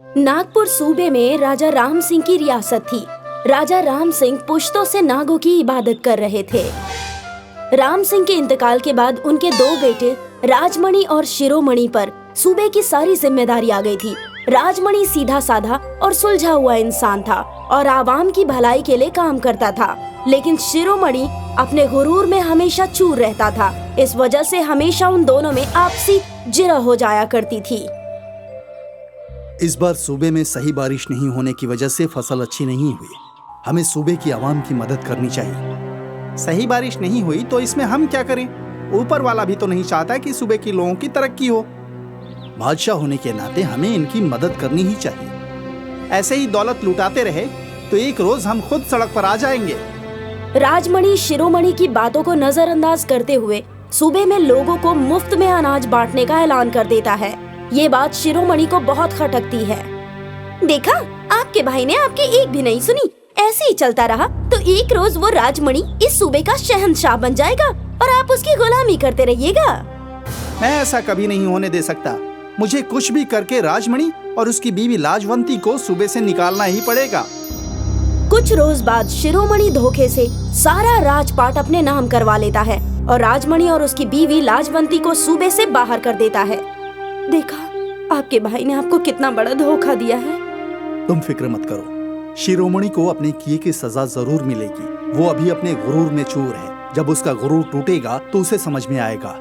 नागपुर सूबे में राजा राम सिंह की रियासत थी। राजा राम सिंह पुश्तों से नागों की इबादत कर रहे थे। राम सिंह के इंतकाल के बाद उनके दो बेटे राजमणि और शिरोमणि पर सूबे की सारी जिम्मेदारी आ गई थी। राजमणि सीधा साधा और सुलझा हुआ इंसान था और आवाम की भलाई के लिए काम करता था, लेकिन शिरोमणि अपने गुरूर में हमेशा चूर रहता था। इस वजह से हमेशा उन दोनों में आपसी जिरह हो जाया करती थी। इस बार सूबे में सही बारिश नहीं होने की वजह से फसल अच्छी नहीं हुई। हमें सूबे की आवाम की मदद करनी चाहिए। सही बारिश नहीं हुई तो इसमें हम क्या करें? ऊपर वाला भी तो नहीं चाहता कि सूबे के लोगों की तरक्की हो। बादशाह होने के नाते हमें इनकी मदद करनी ही चाहिए। ऐसे ही दौलत लुटाते रहे तो एक रोज हम खुद सड़क पर आ जाएंगे। राजमणि शिरोमणि की बातों को नजरअंदाज करते हुए सूबे में लोगों को मुफ्त में अनाज बांटने का ऐलान कर देता है। ये बात शिरोमणि को बहुत खटकती है। देखा, आपके भाई ने आपकी एक भी नहीं सुनी। ऐसे ही चलता रहा तो एक रोज वो राजमणि इस सूबे का शहंशाह बन जाएगा और आप उसकी गुलामी करते रहिएगा। मैं ऐसा कभी नहीं होने दे सकता। मुझे कुछ भी करके राजमणि और उसकी बीवी लाजवंती को सूबे से निकालना ही पड़ेगा। कुछ रोज बाद शिरोमणि धोखे से सारा राजपाट अपने नाम करवा लेता है और राजमणि और उसकी बीवी लाजवंती को सूबे से बाहर कर देता है। देखा, आपके भाई ने आपको कितना बड़ा धोखा दिया है। तुम फिक्र मत करो, शिरोमणि को अपने किए की सजा जरूर मिलेगी। वो अभी अपने गुरूर में चूर है। जब उसका गुरूर टूटेगा तो उसे समझ में आएगा।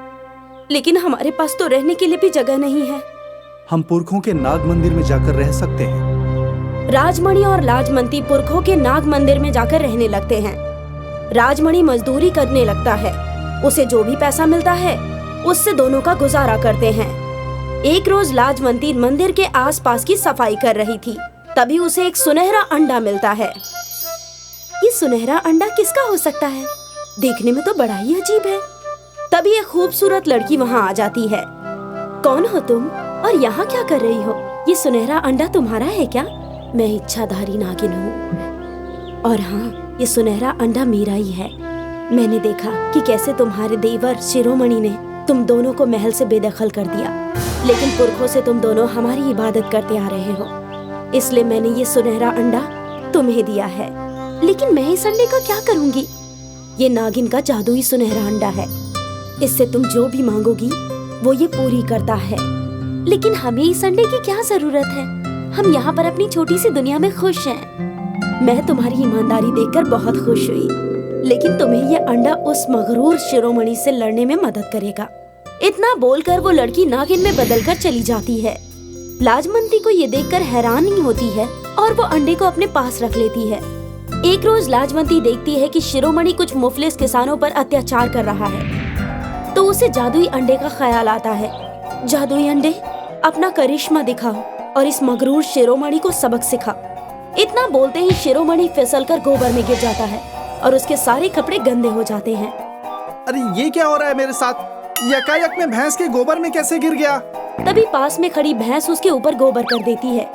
लेकिन हमारे पास तो रहने के लिए भी जगह नहीं है। हम पुरखों के नाग मंदिर में जाकर रह सकते हैं। राजमणि और लाजवंती पुरखों के नाग मंदिर में जाकर रहने लगते हैं। राजमणि मजदूरी करने लगता है। उसे जो भी पैसा मिलता है उससे दोनों का गुजारा करते हैं। एक रोज लाजवंती मंदिर के आसपास की सफाई कर रही थी। तभी उसे एक सुनहरा अंडा मिलता है। ये सुनहरा अंडा किसका हो सकता है? देखने में तो बड़ा ही अजीब है। तभी एक खूबसूरत लड़की वहाँ आ जाती है। कौन हो तुम और यहाँ क्या कर रही हो? ये सुनहरा अंडा तुम्हारा है क्या? मैं इच्छाधारी नागिन हूँ और हाँ, ये सुनहरा अंडा मेरा ही है। मैंने देखा कि कैसे तुम्हारे देवर शिरोमणि ने तुम दोनों को महल से बेदखल कर दिया, लेकिन पुरखों से तुम दोनों हमारी इबादत करते आ रहे हो, इसलिए मैंने ये सुनहरा अंडा तुम्हें दिया है। लेकिन मैं इस अंडे का क्या करूंगी? ये नागिन का जादुई सुनहरा अंडा है। इससे तुम जो भी मांगोगी वो ये पूरी करता है। लेकिन हमें इस अंडे की क्या जरूरत है? हम यहाँ पर अपनी छोटी सी दुनिया में खुश हैं। मैं तुम्हारी ईमानदारी देखकर बहुत खुश हुई, लेकिन तुम्हें ये अंडा उस मगरूर शिरोमणि से लड़ने में मदद करेगा। इतना बोलकर वो लड़की नागिन में बदलकर चली जाती है। लाजवंती को ये देखकर हैरानी होती है और वो अंडे को अपने पास रख लेती है। एक रोज लाजवंती देखती है कि शिरोमणि कुछ मुफलिस किसानों पर अत्याचार कर रहा है, तो उसे जादुई अंडे का ख्याल आता है। जादुई अंडे, अपना करिश्मा दिखाओ और इस मगरूर शिरोमणि को सबक सिखा। इतना बोलते ही शिरोमणि फिसलकर गोबर में गिर जाता है और उसके सारे कपड़े गंदे हो जाते हैं। अरे ये क्या हो रहा है मेरे साथ? यकायक में भैंस के गोबर में कैसे गिर गया? तभी पास में खड़ी भैंस उसके ऊपर गोबर कर देती है।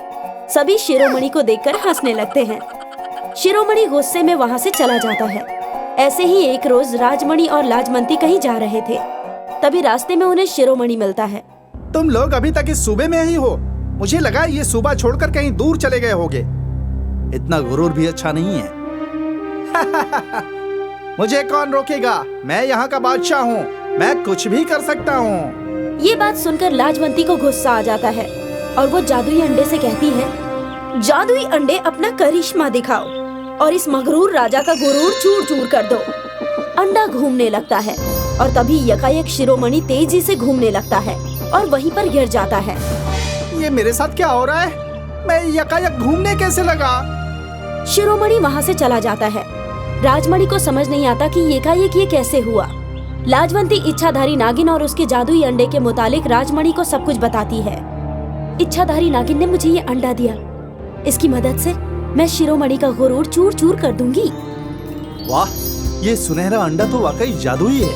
सभी शिरोमणि को देखकर हंसने लगते हैं। शिरोमणि गुस्से में वहाँ से चला जाता है। ऐसे ही एक रोज राजमणि और लाजवंती कहीं जा रहे थे। तभी रास्ते में उन्हें शिरोमणि मिलता है। तुम लोग अभी तक इस सूबे में ही हो? मुझे लगा ये सूबा छोड़कर कहीं दूर चले गए होगे। इतना गुरूर भी अच्छा नहीं है। मुझे कौन रोकेगा? मैं यहाँ का बादशाह हूँ। मैं कुछ भी कर सकता हूँ। ये बात सुनकर लाजवंती को गुस्सा आ जाता है और वो जादुई अंडे से कहती है, जादुई अंडे, अपना करिश्मा दिखाओ और इस मगरूर राजा का गुरूर चूर चूर कर दो। अंडा घूमने लगता है और तभी यकायक शिरोमणि तेजी से घूमने लगता है और वहीं पर गिर जाता है। ये मेरे साथ क्या हो रहा है? मैं यकायक घूमने कैसे लगा? शिरोमणि वहाँ से चला जाता है। राजमणि को समझ नहीं आता कि एकाएक ये कैसे हुआ। लाजवंती इच्छाधारी नागिन और उसके जादुई अंडे के मुतालिक राजमणि को सब कुछ बताती है। इच्छाधारी नागिन ने मुझे ये अंडा दिया। इसकी मदद से मैं शिरोमणि का गुरूर चूर चूर कर दूंगी। वाह, ये सुनहरा अंडा तो वाकई जादुई है।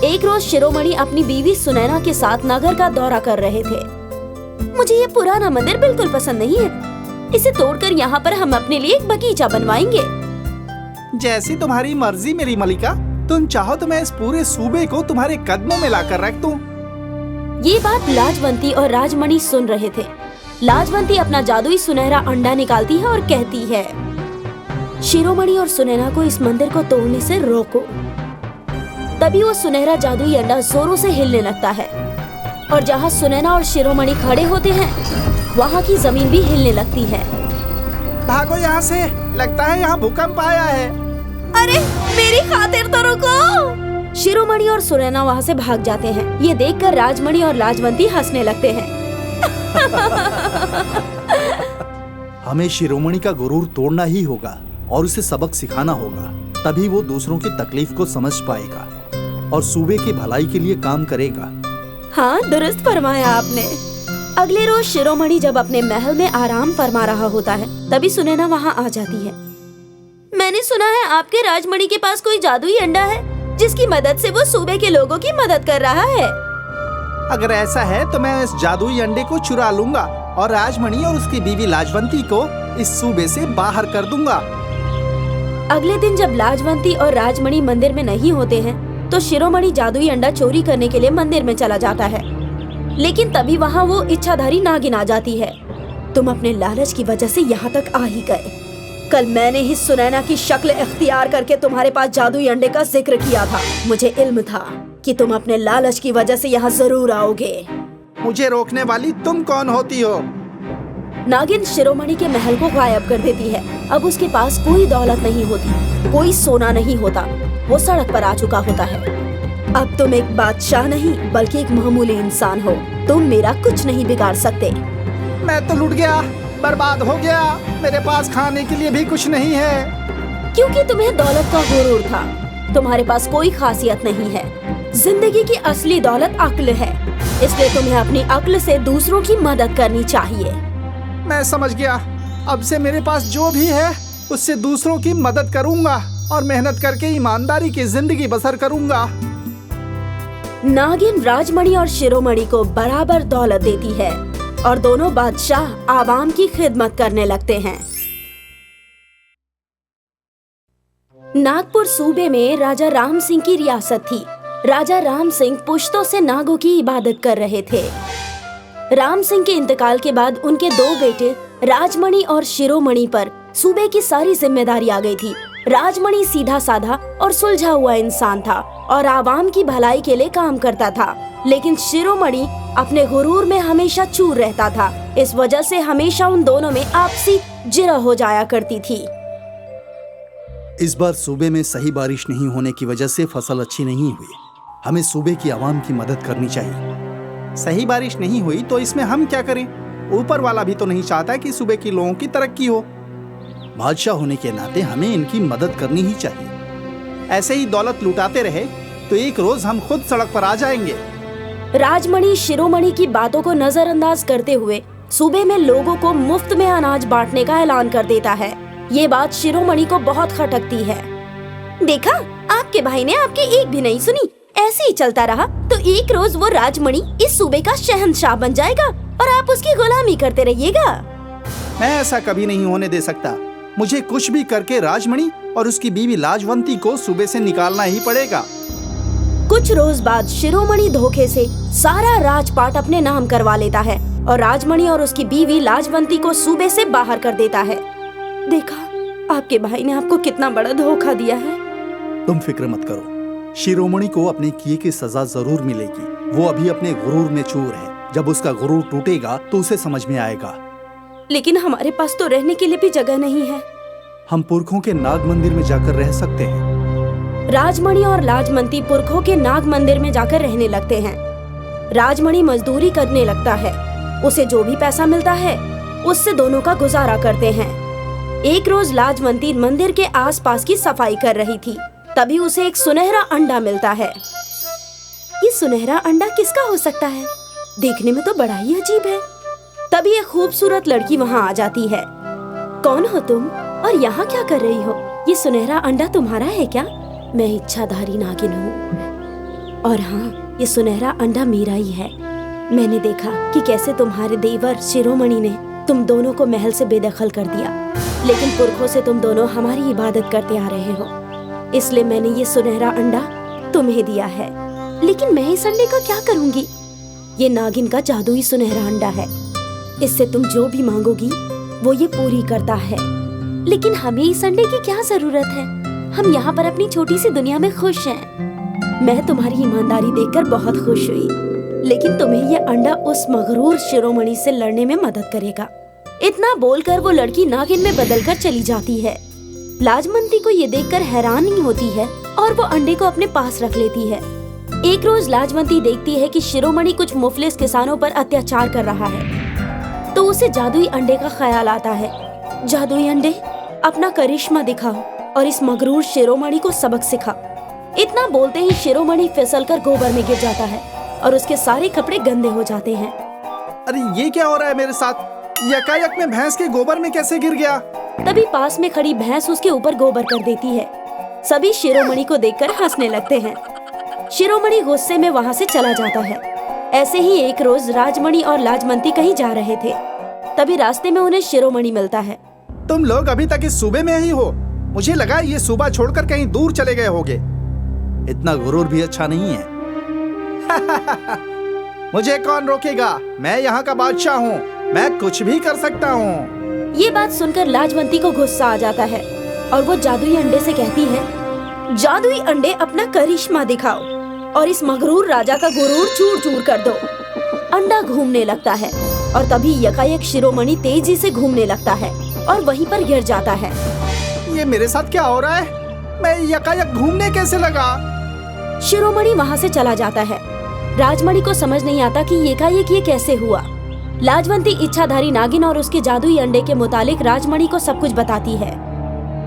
एक रोज शिरोमणि अपनी बीवी सुनैना के साथ नगर का दौरा कर रहे थे। मुझे ये पुराना मंदिर बिल्कुल पसंद नहीं है। इसे तोड़कर यहाँ पर हम अपने लिए एक बगीचा बनवाएंगे। जैसी तुम्हारी मर्जी मेरी मलिका। तुम चाहो तो मैं इस पूरे सूबे को तुम्हारे कदमों में लाकर रख दूं। ये बात लाजवंती और राजमणि सुन रहे थे। लाजवंती अपना जादुई सुनहरा अंडा निकालती है और कहती है, शिरोमणि और सुनैना को इस मंदिर को तोड़ने से रोको। तभी वो सुनहरा जादुई अंडा जोरों से हिलने लगता है और जहाँ सुनैना और शिरोमणि खड़े होते हैं वहाँ की जमीन भी हिलने लगती है। भागो यहाँ से, लगता है यहाँ भूकंप आया है। अरे मेरी खातिर तो रुको। शिरोमणि और सुनैना वहाँ से भाग जाते हैं। ये देखकर राजमणि और लाजवंती हंसने लगते हैं। हमें शिरोमणि का गुरूर तोड़ना ही होगा और उसे सबक सिखाना होगा, तभी वो दूसरों की तकलीफ को समझ पाएगा और सूबे की भलाई के लिए काम करेगा। हाँ, दुरुस्त फरमाया आपने। अगले रोज शिरोमणि जब अपने महल में आराम फरमा रहा होता है तभी सुनैना वहाँ आ जाती है। मैंने सुना है आपके राजमणि के पास कोई जादुई अंडा है जिसकी मदद से वो सूबे के लोगों की मदद कर रहा है। अगर ऐसा है तो मैं इस जादुई अंडे को चुरा लूंगा और राजमणि और उसकी बीवी लाजवंती को इस सूबे से बाहर कर दूंगा। अगले दिन जब लाजवंती और राजमणि मंदिर में नहीं होते हैं तो शिरोमणि जादुई अंडा चोरी करने के लिए मंदिर में चला जाता है, लेकिन तभी वहाँ वो इच्छाधारी नागिन आ जाती है। तुम अपने लालच की वजह से यहाँ तक आ ही गए। कल मैंने ही सुनैना की शक्ल इख्तियार करके तुम्हारे पास जादुई अंडे का जिक्र किया था। मुझे इल्म था कि तुम अपने लालच की वजह से यहाँ जरूर आओगे। मुझे रोकने वाली तुम कौन होती हो? नागिन शिरोमणि के महल को गायब कर देती है। अब उसके पास कोई दौलत नहीं होती, कोई सोना नहीं होता। वो सड़क पर आ चुका होता है। अब तुम एक बादशाह नहीं बल्कि एक मामूली इंसान हो। तुम मेरा कुछ नहीं बिगाड़ सकते। मैं तो लुट गया, बर्बाद हो गया। मेरे पास खाने के लिए भी कुछ नहीं है। क्योंकि तुम्हें दौलत का गुरूर था। तुम्हारे पास कोई खासियत नहीं है। जिंदगी की असली दौलत अक्ल है, इसलिए तुम्हें अपनी अक्ल से दूसरों की मदद करनी चाहिए। मैं समझ गया। अब से मेरे पास जो भी है उससे दूसरों की मदद करूंगा और मेहनत करके ईमानदारी की जिंदगी बसर करूंगा। नागिन राजमणि और शिरोमणि को बराबर दौलत देती है और दोनों बादशाह आवाम की खिदमत करने लगते हैं। नागपुर सूबे में राजा राम सिंह की रियासत थी। राजा राम सिंह पुश्तों से नागों की इबादत कर रहे थे। राम सिंह के इंतकाल के बाद उनके दो बेटे राजमणि और शिरोमणि पर सूबे की सारी जिम्मेदारी आ गई थी। राजमणि सीधा साधा और सुलझा हुआ इंसान था और आवाम की भलाई के लिए काम करता था, लेकिन शिरोमणि अपने गुरूर में हमेशा चूर रहता था। इस वजह से हमेशा उन दोनों में आपसी जिरह हो जाया करती थी। इस बार सूबे में सही बारिश नहीं होने की वजह से फसल अच्छी नहीं हुई। हमें सूबे की आवाम की मदद करनी चाहिए। सही बारिश नहीं हुई तो इसमें हम क्या करें? ऊपर वाला भी तो नहीं चाहता कि सूबे के लोगों की तरक्की हो। बादशाह होने के नाते हमें इनकी मदद करनी ही चाहिए। ऐसे ही दौलत लुटाते रहे तो एक रोज हम खुद सड़क पर आ जाएंगे। राजमणि शिरोमणि की बातों को नजरअंदाज करते हुए सूबे में लोगों को मुफ्त में अनाज बांटने का ऐलान कर देता है। ये बात शिरोमणि को बहुत खटकती है। देखा, आपके भाई ने आपकी एक भी नहीं सुनी। ऐसे ही चलता रहा तो एक रोज वो राजमणि इस सूबे का शहंशाह बन जाएगा और आप उसकी गुलामी करते रहिएगा। मैं ऐसा कभी नहीं होने दे सकता। मुझे कुछ भी करके राजमणि और उसकी बीवी लाजवंती को सूबे से निकालना ही पड़ेगा। कुछ रोज बाद शिरोमणि धोखे से सारा राजपाट अपने नाम करवा लेता है और राजमणि और उसकी बीवी लाजवंती को सूबे से बाहर कर देता है। देखा, आपके भाई ने आपको कितना बड़ा धोखा दिया है। तुम फिक्र मत करो, शिरोमणि को अपने किए की सजा जरूर मिलेगी। वो अभी अपने गुरूर में चूर है। जब उसका गुरूर टूटेगा तो उसे समझ में आएगा। लेकिन हमारे पास तो रहने के लिए भी जगह नहीं है। हम पुरखों के नाग मंदिर में जाकर रह सकते हैं। राजमणि और लाजवंती पुरखों के नाग मंदिर में जाकर रहने लगते हैं। राजमणि मजदूरी करने लगता है। उसे जो भी पैसा मिलता है उससे दोनों का गुजारा करते हैं। एक रोज लाजवंती मंदिर के आसपास की सफाई कर रही थी, तभी उसे एक सुनहरा अंडा मिलता है। ये सुनहरा अंडा किसका हो सकता है? देखने में तो बड़ा ही अजीब है। तभी एक खूबसूरत लड़की वहाँ आ जाती है। कौन हो तुम और यहाँ क्या कर रही हो? ये सुनहरा अंडा तुम्हारा है क्या? मैं इच्छाधारी नागिन हूँ और हाँ, ये सुनहरा अंडा मेरा ही है। मैंने देखा कि कैसे तुम्हारे देवर शिरोमणि ने तुम दोनों को महल से बेदखल कर दिया, लेकिन पुरखों से तुम दोनों हमारी इबादत करते आ रहे हो, इसलिए मैंने ये सुनहरा अंडा तुम्हें दिया है। लेकिन मैं इस अंडे का क्या करूँगी? ये नागिन का जादुई सुनहरा अंडा है। इससे तुम जो भी मांगोगी वो ये पूरी करता है। लेकिन हमें इस अंडे की क्या जरूरत है? हम यहाँ पर अपनी छोटी सी दुनिया में खुश हैं। मैं तुम्हारी ईमानदारी देखकर बहुत खुश हुई, लेकिन तुम्हें ये अंडा उस मगरूर शिरोमणि से लड़ने में मदद करेगा। इतना बोलकर वो लड़की नागिन में बदलकर चली जाती है। लाजवंती को ये देखकर हैरानी होती है और वो अंडे को अपने पास रख लेती है। एक रोज लाजवंती देखती है कि शिरोमणि कुछ मुफलिस किसानों पर अत्याचार कर रहा है, तो उसे जादुई अंडे का ख्याल आता है। जादुई अंडे, अपना करिश्मा दिखाओ और इस मगरूर शिरोमणि को सबक सिखा। इतना बोलते ही शिरोमणि फिसलकर गोबर में गिर जाता है और उसके सारे कपड़े गंदे हो जाते हैं। अरे ये क्या हो रहा है मेरे साथ? यकायक में भैंस के गोबर में कैसे गिर गया? तभी पास में खड़ी भैंस उसके ऊपर गोबर कर देती है। सभी शिरोमणि को देखकर हंसने लगते हैं। शिरोमणि गुस्से में वहाँ से चला जाता है। ऐसे ही एक रोज राजमणि और लाजवंती कहीं जा रहे थे। तभी रास्ते में उन्हें शिरोमणि मिलता है। तुम लोग अभी तक इस सूबे में ही हो? मुझे लगा ये सूबा छोड़कर कहीं दूर चले गए होगे। इतना गुरूर भी अच्छा नहीं है। मुझे कौन रोकेगा? मैं यहाँ का बादशाह हूँ, मैं कुछ भी कर सकता हूँ। ये बात सुनकर लाजवंती को गुस्सा आ जाता है और वो जादुई अंडे से कहती है, जादुई अंडे, अपना करिश्मा दिखाओ और इस मगरूर राजा का गुरूर चूर चूर कर दो। अंडा घूमने लगता है और तभी यकायक शिरोमणि तेजी से घूमने लगता है और वहीं पर गिर जाता है। ये मेरे साथ क्या हो रहा है? मैं यकायक घूमने कैसे लगा? शिरोमणि वहाँ से चला जाता है। राजमणि को समझ नहीं आता कि एकाएक ये कैसे हुआ। लाजवंती इच्छाधारी नागिन और उसके जादुई अंडे के मुतालिक राजमणि को सब कुछ बताती है।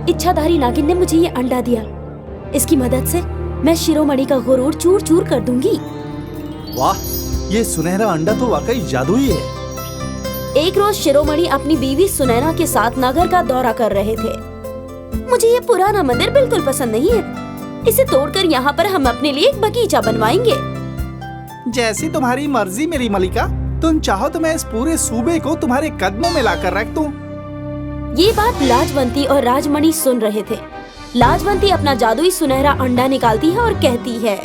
इच्छाधारी नागिन ने मुझे ये अंडा दिया, इसकी मदद से मैं शिरोमणि का गुरूर चूर चूर कर दूंगी। वाह, ये सुनहरा अंडा तो वाकई जादुई है। एक रोज शिरोमणि अपनी बीवी सुनैना के साथ नगर का दौरा कर रहे थे। मुझे ये पुराना मंदिर बिल्कुल पसंद नहीं है, इसे तोड़कर यहाँ पर हम अपने लिए एक बगीचा बनवाएंगे। जैसी तुम्हारी मर्जी मेरी मलिका, तुम चाहो तो मैं इस पूरे सूबे को तुम्हारे कदमों में लाकर रख दूं। ये बात लाजवंती और राजमणि सुन रहे थे। लाजवंती अपना जादुई सुनहरा अंडा निकालती है और कहती है,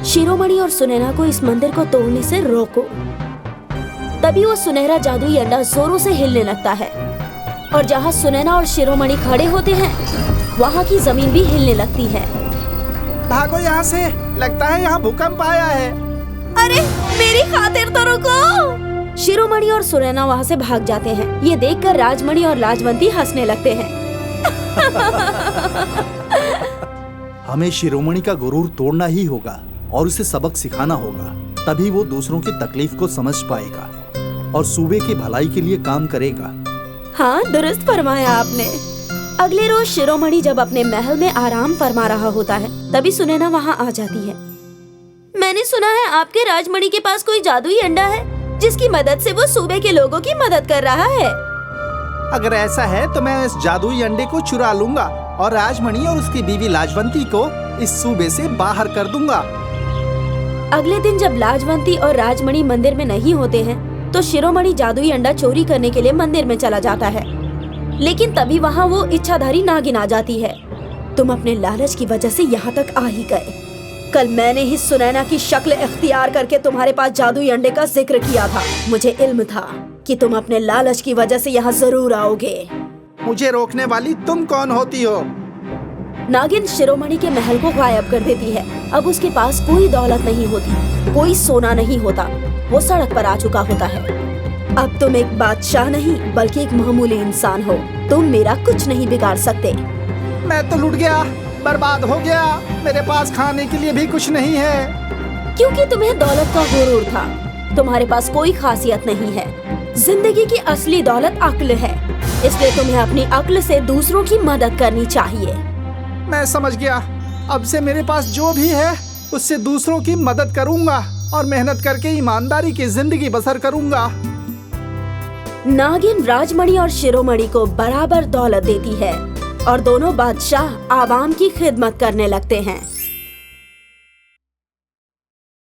शिरोमणि और सुनैना को इस मंदिर को तोड़ने से रोको। तभी वो सुनहरा जादुई अंडा जोरों से हिलने लगता है और जहाँ सुनैना और शिरोमणि खड़े होते हैं वहाँ की जमीन भी हिलने लगती है। भागो यहाँ से, लगता है यहाँ भूकंप आया है। अरे मेरी खातिर तो रुको। शिरोमणि और सुनैना वहाँ से भाग जाते हैं। ये देखकर राजमणि और लाजवंती हंसने लगते हैं। हमें शिरोमणि का गुरूर तोड़ना ही होगा और उसे सबक सिखाना होगा, तभी वो दूसरों की तकलीफ को समझ पाएगा और सूबे की भलाई के लिए काम करेगा। हाँ, दुरुस्त फरमाया आपने। अगले रोज शिरोमणि जब अपने महल में आराम फरमा रहा होता है, तभी सुनैना वहाँ आ जाती है। मैंने सुना है आपके राजमणि के पास कोई जादुई अंडा है जिसकी मदद से वो सूबे के लोगों की मदद कर रहा है। अगर ऐसा है तो मैं इस जादुई अंडे को चुरा लूंगा और राजमणि और उसकी बीवी लाजवंती को इस सूबे से बाहर कर दूंगा। अगले दिन जब लाजवंती और राजमणि मंदिर में नहीं होते हैं तो शिरोमणि जादुई अंडा चोरी करने के लिए मंदिर में चला जाता है। लेकिन तभी वहाँ वो इच्छाधारी नागिन आ जाती है। तुम अपने लालच की वजह से यहाँ तक आ ही गए। कल मैंने ही सुनैना की शक्ल इख्तियार करके तुम्हारे पास जादुई अंडे का जिक्र किया था। मुझे इल्म था कि तुम अपने लालच की वजह से यहाँ जरूर आओगे। मुझे रोकने वाली तुम कौन होती हो? नागिन शिरोमणि के महल को गायब कर देती है। अब उसके पास कोई दौलत नहीं होती, कोई सोना नहीं होता। वो सड़क पर आ चुका होता है। अब तुम एक बादशाह नहीं बल्कि एक मामूली इंसान हो। तुम मेरा कुछ नहीं बिगाड़ सकते। मैं तो लुट गया, बर्बाद हो गया। मेरे पास खाने के लिए भी कुछ नहीं है। क्योंकि तुम्हें दौलत का गुरूर था। तुम्हारे पास कोई खासियत नहीं है। जिंदगी की असली दौलत अक्ल है, इसलिए तुम्हें अपनी अक्ल से दूसरों की मदद करनी चाहिए। मैं समझ गया। अब से मेरे पास जो भी है उससे दूसरों की मदद करूंगा और मेहनत करके ईमानदारी की जिंदगी बसर करूंगा। नागिन राजमणि और शिरोमणि को बराबर दौलत देती है और दोनों बादशाह आवाम की खिदमत करने लगते हैं।